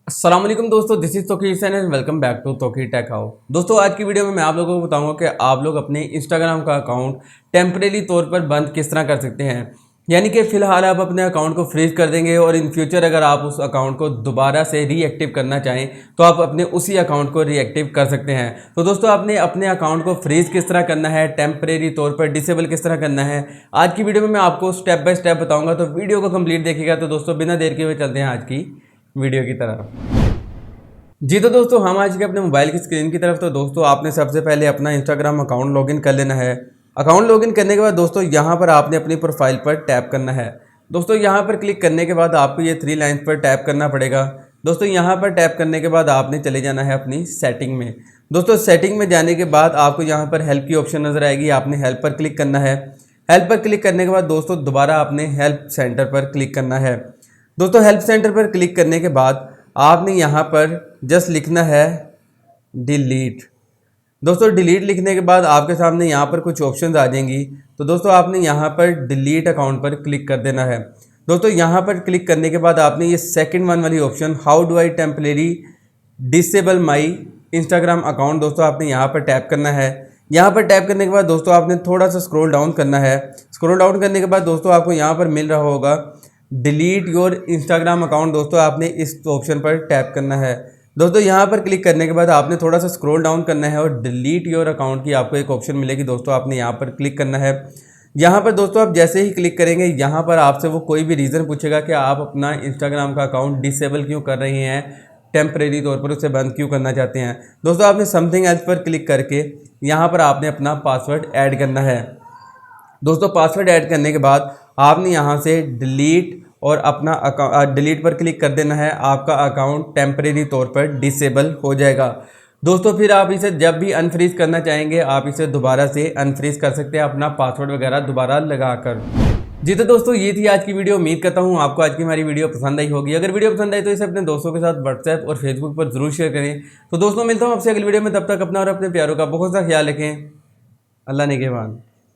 अस्सलाम वालेकुम दोस्तों, this is Toki Hussain and welcome back to Toki tech how. दोस्तों आज की वीडियो में मैं आप लोगों को बताऊंगा कि आप लोग अपने इंस्टाग्राम का अकाउंट टेम्परेरी तौर पर बंद किस तरह कर सकते हैं। यानी कि फ़िलहाल आप अपने अकाउंट को फ्रीज कर देंगे और इन फ्यूचर अगर आप उस अकाउंट को दोबारा से रीएक्टिव करना चाहें तो आप अपने उसी अकाउंट को रीएक्टिव कर सकते हैं। तो दोस्तों आपने अपने अकाउंट को फ्रीज किस तरह करना है, टेम्परेरी तौर पर डिसेबल किस तरह करना है, आज की वीडियो में मैं आपको स्टेप बाय स्टेप बताऊँगा। तो वीडियो को कम्प्लीट देखिएगा। तो दोस्तों बिना देर के हुए चलते हैं आज की वीडियो की तरफ। जी तो दोस्तों हम आज के अपने मोबाइल की स्क्रीन की तरफ। तो दोस्तों आपने सबसे पहले अपना इंस्टाग्राम अकाउंट लॉगिन कर लेना है। अकाउंट लॉगिन करने के बाद दोस्तों यहाँ पर आपने अपनी प्रोफाइल पर टैप करना है। दोस्तों यहाँ पर क्लिक करने के बाद आपको ये 3 लाइन्स पर टैप करना पड़ेगा। दोस्तों यहाँ पर टैप करने के बाद आपने चले जाना है अपनी सेटिंग में। दोस्तों सेटिंग में जाने के बाद आपको यहाँ पर हेल्प की ऑप्शन नज़र आएगी, आपने हेल्प पर क्लिक करना है। हेल्प पर क्लिक करने के बाद दोस्तों दोबारा आपने हेल्प सेंटर पर क्लिक करना है। दोस्तों हेल्प सेंटर पर क्लिक करने के बाद आपने यहाँ पर जस्ट लिखना है डिलीट। दोस्तों डिलीट लिखने के बाद आपके सामने यहाँ पर कुछ ऑप्शंस आ जाएंगी। तो दोस्तों आपने यहाँ पर डिलीट अकाउंट पर क्लिक कर देना है। दोस्तों यहाँ पर क्लिक करने के बाद आपने ये सेकंड वन वाली option how do I temporary disable my Instagram account, दोस्तों आपने यहाँ पर टैप करना है। यहाँ पर टैप करने के बाद दोस्तों आपने थोड़ा सा स्क्रॉल डाउन करना है। स्क्रॉल डाउन करने के बाद दोस्तों आपको यहाँ पर मिल रहा होगा डिलीट योर इंस्टाग्राम अकाउंट, दोस्तों आपने इस ऑप्शन पर टैप करना है। दोस्तों यहाँ पर क्लिक करने के बाद आपने थोड़ा सा स्क्रॉल डाउन करना है और डिलीट योर अकाउंट की आपको एक ऑप्शन मिलेगी। दोस्तों आपने यहाँ पर क्लिक करना है। यहाँ पर दोस्तों आप जैसे ही क्लिक करेंगे यहाँ पर आपसे वो कोई भी रीज़न पूछेगा कि आप अपना इंस्टाग्राम का अकाउंट डिसेबल क्यों कर रहे हैं, टेम्परेरी तौर पर उसे बंद क्यों करना चाहते हैं। दोस्तों आपने समथिंग एल्स पर क्लिक करके यहाँ पर आपने अपना पासवर्ड ऐड करना है। दोस्तों पासवर्ड ऐड करने के बाद आपने यहाँ से डिलीट और अपना अकाउंट डिलीट पर क्लिक कर देना है। आपका अकाउंट टेम्परेरी तौर पर डिसेबल हो जाएगा। दोस्तों फिर आप इसे जब भी अनफ्रीज करना चाहेंगे आप इसे दोबारा से अनफ्रीज कर सकते हैं अपना पासवर्ड वगैरह दोबारा लगाकर। जी तो दोस्तों ये थी आज की वीडियो। उम्मीद करता हूँ आपको आज की हमारी वीडियो पसंद आई होगी। अगर वीडियो पसंद आई तो इसे अपने दोस्तों के साथ व्हाट्सएप और फेसबुक पर जरूर शेयर करें। तो दोस्तों मिलता हूँ आपसे अगली वीडियो में, तब तक अपना और अपने प्यारों का बहुत सा ख्याल रखें। अल्लाह निगहबान।